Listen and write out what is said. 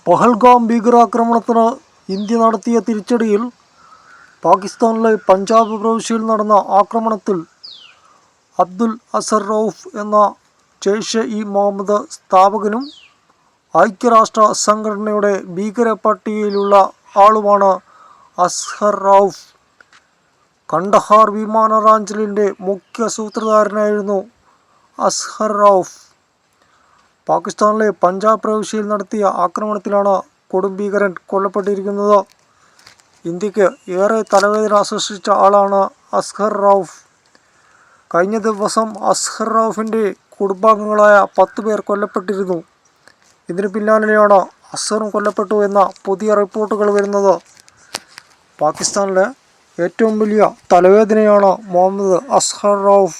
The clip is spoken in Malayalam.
പഹൽഗാം ഭീകരാക്രമണത്തിന് ഇന്ത്യ നടത്തിയ തിരിച്ചടിയിൽ പാകിസ്ഥാനിലെ പഞ്ചാബ് പ്രവിശ്യയിൽ നടന്ന ആക്രമണത്തിൽ അബ്ദുൽ അസർ റൌഫ് എന്ന ജെയ്ഷെ-ഇ-മുഹമ്മദ് സ്ഥാപകനും ഐക്യരാഷ്ട്ര സംഘടനയുടെ ഭീകരപട്ടികയിലുള്ള ആളുമാണ് അസ്ഹർ റൌഫ്. കണ്ടഹാർ വിമാനറാഞ്ചലിൻ്റെ മുഖ്യ സൂത്രധാരനായിരുന്നു അസ്ഹർ റൌഫ്. പാകിസ്ഥാനിലെ പഞ്ചാബ് പ്രവിശ്യയിൽ നടത്തിയ ആക്രമണത്തിലാണ് കൊടുംഭീകരൻ കൊല്ലപ്പെട്ടിരിക്കുന്നത്. ഇന്ത്യക്ക് ഏറെ തലവേദന സൃഷ്ടിച്ച ആളാണ് അസ്ഹർ റൌഫ്. കഴിഞ്ഞ ദിവസം അസ്ഹർ റൌഫിൻ്റെ കുടുംബാംഗങ്ങളായ 10 പേർ കൊല്ലപ്പെട്ടിരുന്നു. ഇതിന് പിന്നാലെയാണ് അസ്ഹറും കൊല്ലപ്പെട്ടു എന്ന പുതിയ റിപ്പോർട്ടുകൾ വരുന്നത്. പാകിസ്ഥാനിലെ ഏറ്റവും വലിയ തലവേദനയാണ് മുഹമ്മദ് അസ്ഹർ റൌഫ്.